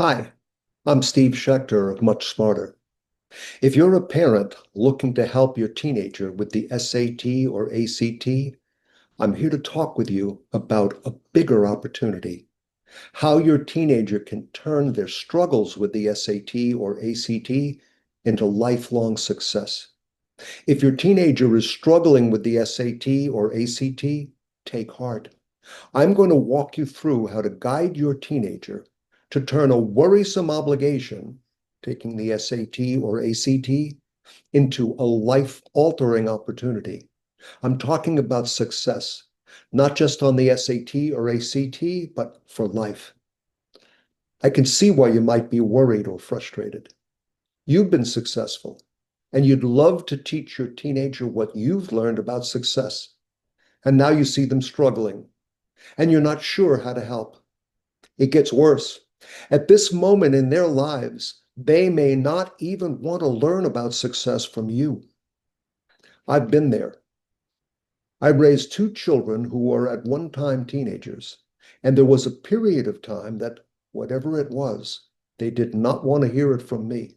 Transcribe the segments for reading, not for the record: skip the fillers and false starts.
Hi, I'm Steve Schechter of Much Smarter. If you're a parent looking to help your teenager with the SAT or ACT, I'm here to talk with you about a bigger opportunity, how your teenager can turn their struggles with the SAT or ACT into lifelong success. If your teenager is struggling with the SAT or ACT, take heart. I'm going to walk you through how to guide your teenager to turn a worrisome obligation, taking the SAT or ACT, into a life-altering opportunity. I'm talking about success, not just on the SAT or ACT, but for life. I can see why you might be worried or frustrated. You've been successful, and you'd love to teach your teenager what you've learned about success. And now you see them struggling, and you're not sure how to help. It gets worse. At this moment in their lives, they may not even want to learn about success from you. I've been there. I raised two children who were at one time teenagers, and there was a period of time that, whatever it was, they did not want to hear it from me.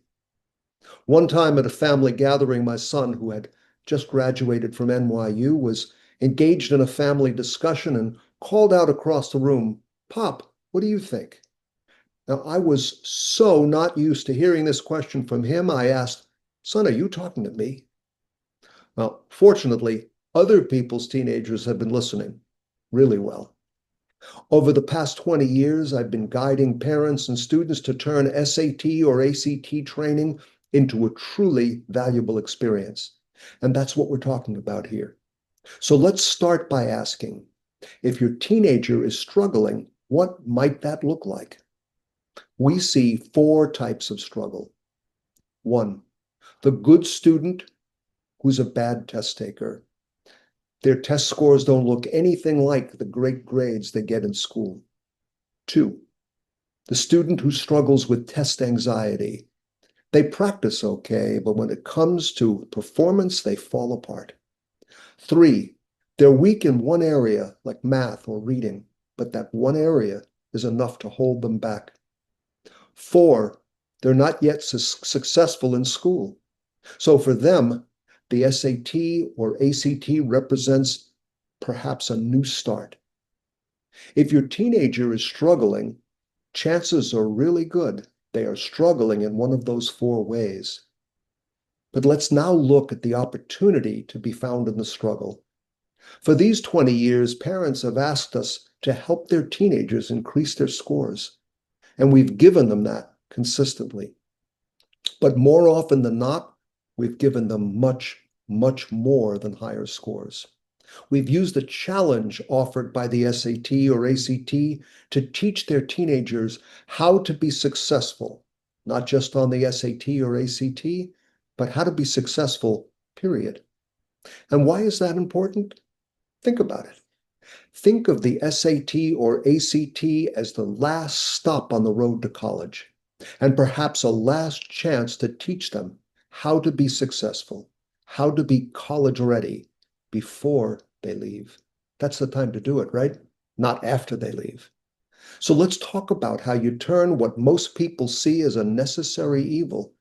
One time at a family gathering, my son, who had just graduated from NYU, was engaged in a family discussion and called out across the room, "Pop, what do you think?" Now, I was so not used to hearing this question from him, I asked, "Son, are you talking to me?" Well, fortunately, other people's teenagers have been listening really well. Over the past 20 years, I've been guiding parents and students to turn SAT or ACT training into a truly valuable experience. And that's what we're talking about here. So let's start by asking, if your teenager is struggling, what might that look like? We see four types of struggle. One, the good student who's a bad test taker. Their test scores don't look anything like the great grades they get in school. Two, the student who struggles with test anxiety. They practice okay, but when it comes to performance, they fall apart. Three, they're weak in one area, like math or reading, but that one area is enough to hold them back. Four, they're not yet successful in school. So for them, the SAT or ACT represents perhaps a new start. If your teenager is struggling, chances are really good they are struggling in one of those four ways. But let's now look at the opportunity to be found in the struggle. For these 20 years, parents have asked us to help their teenagers increase their scores, and we've given them that consistently. But more often than not, we've given them much, much more than higher scores. We've used the challenge offered by the SAT or ACT to teach their teenagers how to be successful, not just on the SAT or ACT, but how to be successful, period. And why is that important? Think about it. Think of the SAT or ACT as the last stop on the road to college, and perhaps a last chance to teach them how to be successful, how to be college ready before they leave. That's the time to do it, right? Not after they leave. So let's talk about how you turn what most people see as a necessary evil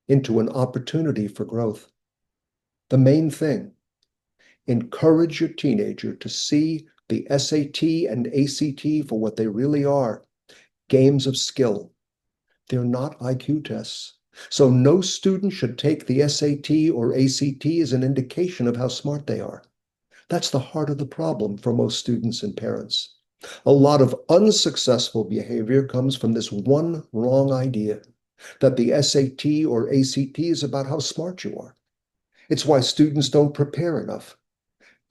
into an opportunity for growth. The main thing, encourage your teenager to see the SAT and ACT for what they really are, games of skill. They're not IQ tests. So no student should take the SAT or ACT as an indication of how smart they are. That's the heart of the problem for most students and parents. A lot of unsuccessful behavior comes from this one wrong idea that the SAT or ACT is about how smart you are. It's why students don't prepare enough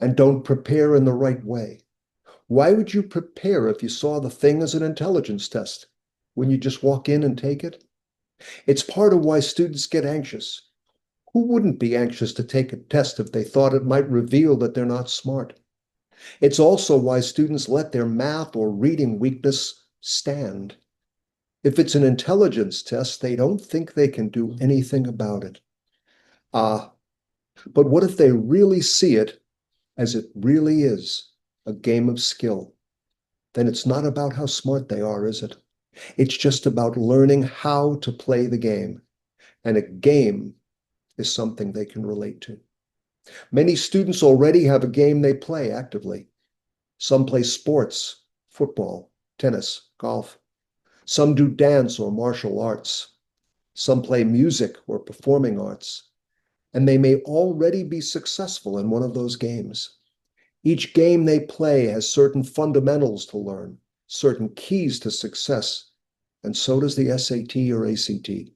and don't prepare in the right way. Why would you prepare if you saw the thing as an intelligence test when you just walk in and take it? It's part of why students get anxious. Who wouldn't be anxious to take a test if they thought it might reveal that they're not smart? It's also why students let their math or reading weakness stand. If it's an intelligence test, they don't think they can do anything about it. Ah, but what if they really see it as it really is, a game of skill? Then it's not about how smart they are, is it? It's just about learning how to play the game. And a game is something they can relate to. Many students already have a game they play actively. Some play sports, football, tennis, golf. Some do dance or martial arts. Some play music or performing arts. And they may already be successful in one of those games. Each game they play has certain fundamentals to learn, certain keys to success, and so does the SAT or ACT.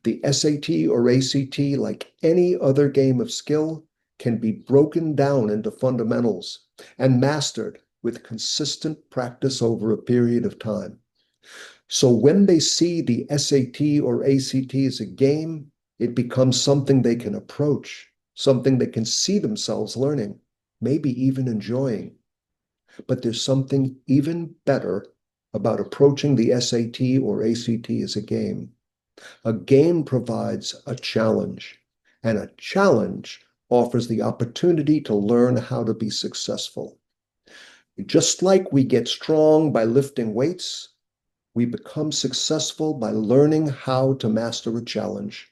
The SAT or ACT, like any other game of skill, can be broken down into fundamentals and mastered with consistent practice over a period of time. So when they see the SAT or ACT as a game, it becomes something they can approach, something they can see themselves learning, maybe even enjoying. But there's something even better about approaching the SAT or ACT as a game. A game provides a challenge, and a challenge offers the opportunity to learn how to be successful. Just like we get strong by lifting weights, we become successful by learning how to master a challenge.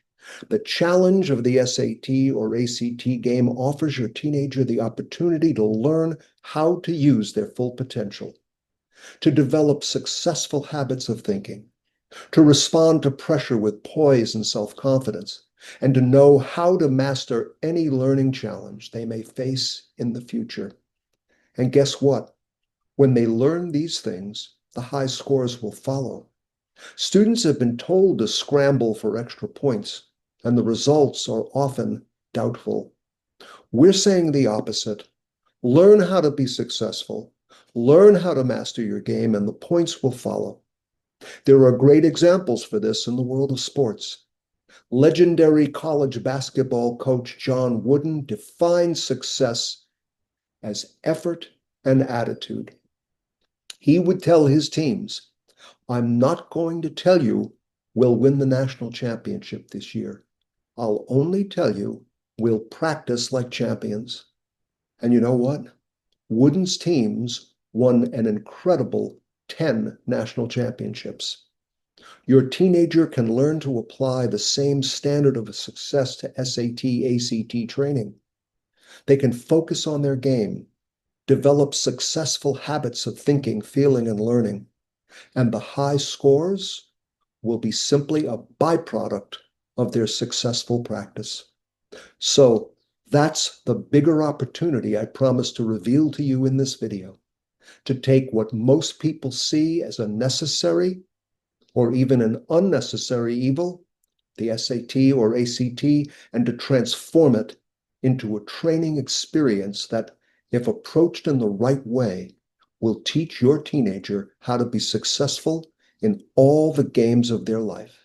The challenge of the SAT or ACT game offers your teenager the opportunity to learn how to use their full potential, to develop successful habits of thinking, to respond to pressure with poise and self-confidence, and to know how to master any learning challenge they may face in the future. And guess what? When they learn these things, the high scores will follow. Students have been told to scramble for extra points, and the results are often doubtful. We're saying the opposite. Learn how to be successful. Learn how to master your game, and the points will follow. There are great examples for this in the world of sports. Legendary college basketball coach John Wooden defines success as effort and attitude. He would tell his teams, I'm not going to tell you we'll win the national championship this year. I'll only tell you we'll practice like champions. And you know what? Wooden's teams won an incredible 10 national championships. Your teenager can learn to apply the same standard of success to SAT, ACT training. They can focus on their game, develop successful habits of thinking, feeling, and learning. And the high scores will be simply a byproduct of their successful practice. So that's the bigger opportunity I promised to reveal to you in this video, to take what most people see as a necessary or even an unnecessary evil, the SAT or ACT, and to transform it into a training experience that, if approached in the right way, will teach your teenager how to be successful in all the games of their life.